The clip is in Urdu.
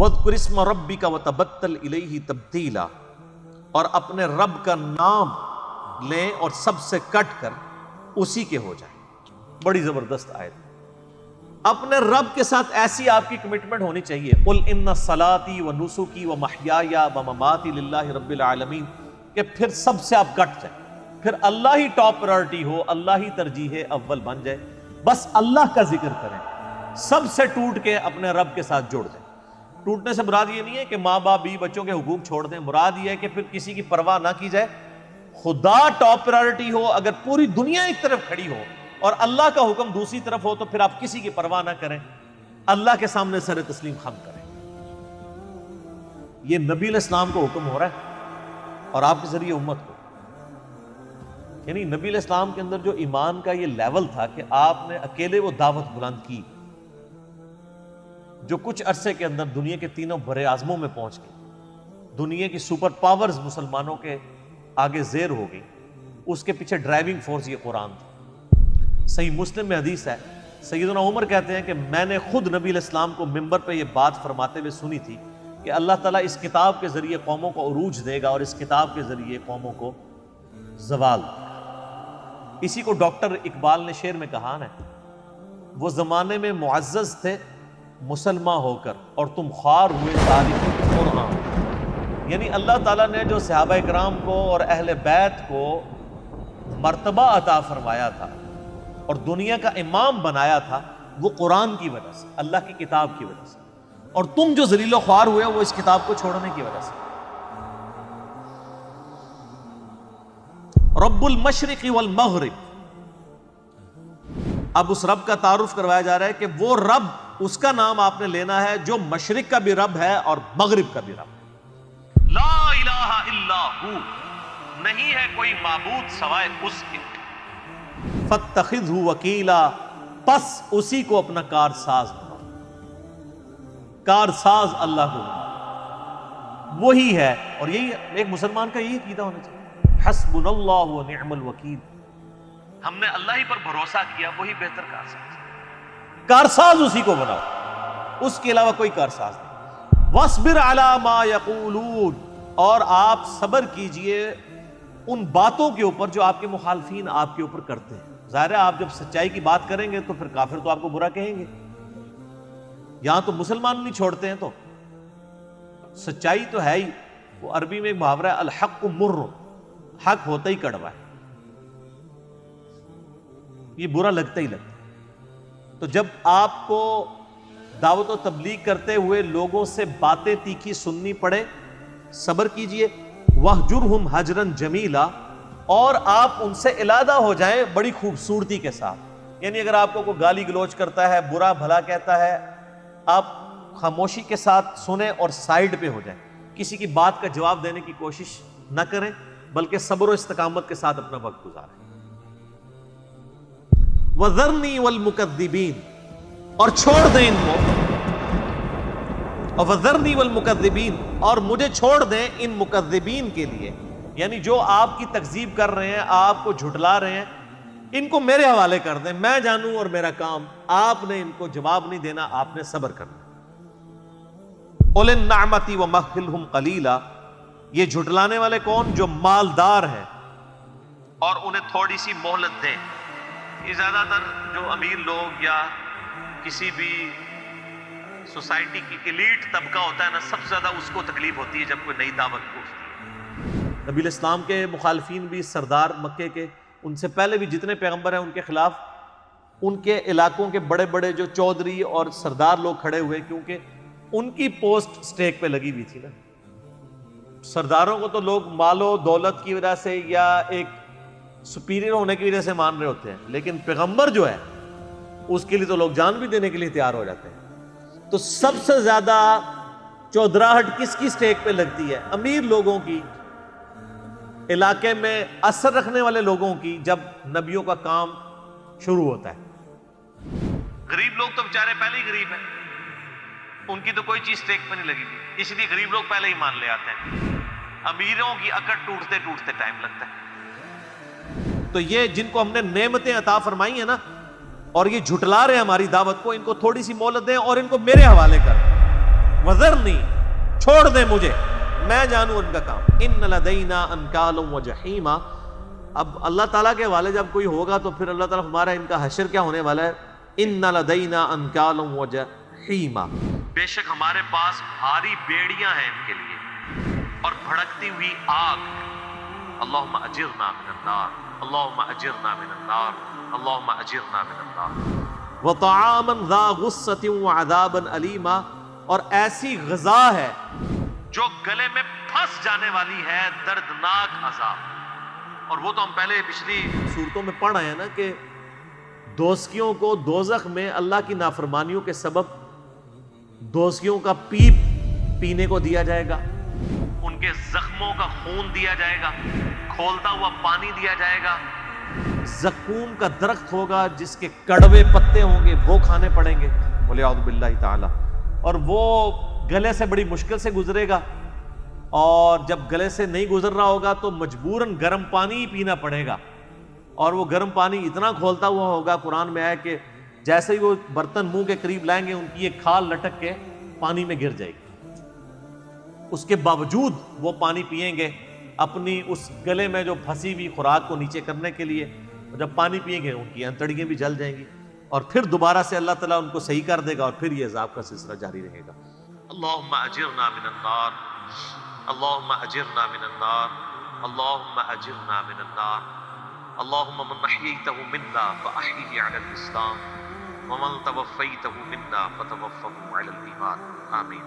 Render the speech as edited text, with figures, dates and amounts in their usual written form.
وَاذْكُرِ اسْمَ رَبِّكَ وَتَبَتَّلْ إِلَيْهِ تَبْتِيلًا، اور اپنے رب کا نام لیں اور سب سے کٹ کر اسی کے ہو جائیں۔ بڑی زبردست آیت۔ اپنے رب کے ساتھ ایسی آپ کی کمٹمنٹ ہونی چاہیے، قُلْ إِنَّ صَلَاتِي وَنُسُكِي وَمَحْيَايَ وَمَمَاتِي لِلَّهِ رَبِّ الْعَالَمِينَ، کہ پھر سب سے آپ کٹ جائیں، پھر اللہ ہی ٹاپ پرائرٹی ہو، اللہ ہی ترجیح اول بن جائے، بس اللہ کا ذکر کریں، سب سے ٹوٹ کے اپنے رب کے ساتھ جوڑ دیں۔ ٹوٹنے سے مراد یہ نہیں ہے کہ ماں باپ بیوی بچوں کے حقوق چھوڑ دیں، مراد یہ ہے کہ پھر کسی کی پرواہ نہ کی جائے، خدا ٹاپ پرائرٹی ہو، اگر پوری دنیا ایک طرف کھڑی ہو اور اللہ کا حکم دوسری طرف ہو تو پھر آپ کسی کی پرواہ نہ کریں، اللہ کے سامنے سر تسلیم خم کریں۔ یہ نبی علیہ السلام کو حکم ہو رہا ہے اور آپ کے ذریعے امت کو، یعنی نبی علیہ السلام کے اندر جو ایمان کا یہ لیول تھا کہ آپ نے اکیلے وہ دعوت بلند کی، جو کچھ عرصے کے اندر دنیا کے تینوں بڑے اعظموں میں پہنچ گئی، دنیا کی سپر پاورز مسلمانوں کے آگے زیر ہو گئی، اس کے پیچھے ڈرائیونگ فورس یہ قرآن تھا۔ صحیح مسلم میں حدیث ہے، سیدنا عمر کہتے ہیں کہ میں نے خود نبی علیہ السلام کو منبر پہ یہ بات فرماتے ہوئے سنی تھی کہ اللہ تعالیٰ اس کتاب کے ذریعے قوموں کو عروج دے گا اور اس کتاب کے ذریعے قوموں کو زوال دے گا۔ اسی کو ڈاکٹر اقبال نے شعر میں کہا نا، وہ زمانے میں معزز تھے مسلمان ہو کر اور تم خوار ہوئے تاریخ قرآن، یعنی اللہ تعالیٰ نے جو صحابہ کرام کو اور اہل بیت کو مرتبہ عطا فرمایا تھا اور دنیا کا امام بنایا تھا، وہ قرآن کی وجہ سے، اللہ کی کتاب کی وجہ سے، اور تم جو ذلیل و خوار ہوئے وہ اس کتاب کو چھوڑنے کی وجہ سے۔ رب المشرق والمغرب، اب اس رب کا تعارف کروایا جا رہا ہے کہ وہ رب، اس کا نام آپ نے لینا ہے جو مشرق کا بھی رب ہے اور مغرب کا بھی رب ہے۔ لا الہ الا ہو، نہیں ہے کوئی معبود سوائے اس کے، فاتخذہ وکیلا، پس اسی کو اپنا کارساز بناؤ۔ کارساز اللہ کو بناؤ، وہی ہے، اور یہی ایک مسلمان کا یہی عقیدہ ہونا چاہیے، حسبنا اللہ ونعم الوکیل، ہم نے اللہ ہی پر بھروسہ کیا، وہی بہتر کارساز، کارساز اسی کو بناؤ، اس کے علاوہ کوئی کارساز نہیں۔ وَاصْبِرْ عَلَى مَا يَقُولُونَ، اور آپ صبر کیجئے ان باتوں کے اوپر جو آپ کے مخالفین آپ کے اوپر کرتے ہیں۔ ظاہر ہے آپ جب سچائی کی بات کریں گے تو پھر کافر تو آپ کو برا کہیں گے، یہاں تو مسلمان نہیں چھوڑتے ہیں، تو سچائی تو ہے ہی، وہ عربی میں ایک محاورہ ہے، الحق مر، حق ہوتا ہی کڑوا ہے، یہ برا لگتا ہی لگتا ہے۔ تو جب آپ کو دعوت و تبلیغ کرتے ہوئے لوگوں سے باتیں تیکھی سننی پڑے، صبر کیجئے، وَاہْجُرْهُمْ حَجْرًا جَمِيلًا، اور آپ ان سے علیحدہ ہو جائیں بڑی خوبصورتی کے ساتھ، یعنی اگر آپ کو کوئی گالی گلوچ کرتا ہے، برا بھلا کہتا ہے، آپ خاموشی کے ساتھ سنیں اور سائیڈ پہ ہو جائیں، کسی کی بات کا جواب دینے کی کوشش نہ کریں، بلکہ صبر و استقامت کے ساتھ اپنا وقت گزاریں۔ وَذَرْنِي وَالْمُكَذِّبِينَ، اور چھوڑ دیں ان کو، اور وَذَرْنِي وَالْمُكَذِّبِينَ، اور مجھے چھوڑ دیں ان مکذبین کے لیے، یعنی جو آپ کی تکذیب کر رہے ہیں، آپ کو جھٹلا رہے ہیں، ان کو میرے حوالے کر دیں، میں جانوں اور میرا کام، آپ نے ان کو جواب نہیں دینا، آپ نے صبر کرنا۔ قُلِ النَّعْمَةِ وَمَهِّلْهُمْ قَلِيلًا، یہ جھٹلانے والے کون؟ جو مالدار ہیں، اور انہیں تھوڑی سی مہلت دیں۔ یہ زیادہ تر جو امیر لوگ یا کسی بھی سوسائٹی کی ایلیٹ طبقہ ہوتا ہے نا، سب سے زیادہ اس کو تکلیف ہوتی ہے جب کوئی نئی دعوت پہنچتی ہے۔ نبی علیہ السلام کے مخالفین بھی، سردار مکے کے، ان سے پہلے بھی جتنے پیغمبر ہیں ان کے خلاف ان کے علاقوں کے بڑے بڑے جو چودھری اور سردار لوگ کھڑے ہوئے، کیونکہ ان کی پوسٹ سٹیک پہ لگی ہوئی تھی نا۔ سرداروں کو تو لوگ مال و دولت کی وجہ سے یا ایک سپیریئر ہونے کی وجہ سے مان رہے ہوتے ہیں، لیکن پیغمبر جو ہے اس کے لیے تو لوگ جان بھی دینے کے لیے تیار ہو جاتے ہیں۔ تو سب سے زیادہ چودراہٹ کس کی سٹیک پہ لگتی ہے؟ امیر لوگوں کی، علاقے میں اثر رکھنے والے لوگوں کی، جب نبیوں کا کام شروع ہوتا ہے۔ غریب لوگ تو بیچارے پہلے ہی غریب ہیں، ان کی تو کوئی چیز سٹیک پہ نہیں لگی تھی، اس لیے غریب لوگ پہلے ہی مان لے آتے ہیں، امیروں کی اکڑ ٹوٹتے ٹوٹتے ٹائم لگتا ہے۔ تو یہ جن کو ہم نے نعمتیں عطا فرمائی ہیں نا، اور یہ جھٹلا رہے ہیں ہماری دعوت کو، ان کو تھوڑی سی مہلت دیں اور ان کو میرے حوالے کر، وذرنی، چھوڑ دے مجھے، میں جانوں ان کا کام، ان لدینا انکالا وجحیما۔ اب اللہ تعالیٰ کے حوالے جب کوئی ہوگا تو پھر اللہ تعالیٰ ہمارا ان کا حشر کیا ہونے والا ہے، ان لدینا انکالا وجحیما، بے شک ہمارے پاس بھاری بیڑیاں ہیں ان کے لیے اور بھڑکتی ہوئی آگ۔ اللہم اجرنا من النار، اللہم اجرنا من النار، اللہم اجرنا من النار۔ وطعاما ذا غصۃ وعذابا علیما، اور ایسی غذا ہے جو گلے میں پھنس جانے والی ہے، دردناک عذاب۔ اور وہ تو ہم پہلے پچھلی صورتوں میں پڑھ آئے ہیں نا کہ دوزکیوں کو دوزخ میں اللہ کی نافرمانیوں کے سبب دوزکیوں کا پیپ پینے کو دیا جائے گا، ان کے زخموں کا خون دیا جائے گا، کھولتا ہوا پانی دیا جائے گا، زقوم کا درخت ہوگا جس کے کڑوے پتے ہوں گے وہ کھانے پڑیں گے، وَلِعَوْذُ بِاللَّهِ تعالی، اور وہ گلے سے بڑی مشکل سے گزرے گا، اور جب گلے سے نہیں گزر رہا ہوگا تو مجبوراً گرم پانی ہی پینا پڑے گا، اور وہ گرم پانی اتنا کھولتا ہوا ہوگا، قرآن میں ہے کہ جیسے ہی وہ برتن منہ کے قریب لائیں گے ان کی ایک کھال لٹک کے پانی میں گر جائے گی، اس کے باوجود وہ پانی پئیں گے اپنی اس گلے میں جو پھنسی ہوئی خوراک کو نیچے کرنے کے لیے، اور جب پانی پئیں گے ان کی انتڑیاں بھی جل جائیں گی، اور پھر دوبارہ سے اللہ تعالیٰ ان کو صحیح کر دے گا، اور پھر یہ عذاب کا سلسلہ جاری رہے گا۔ اللہم اجرنا من النار، اللہم اجرنا من النار، اللہم اجرنا من النار، اللہم من احییتہ منا فاحیہ علی الاسلام ومن توفیتہ منا فتوفہ علی الایمان، آمین۔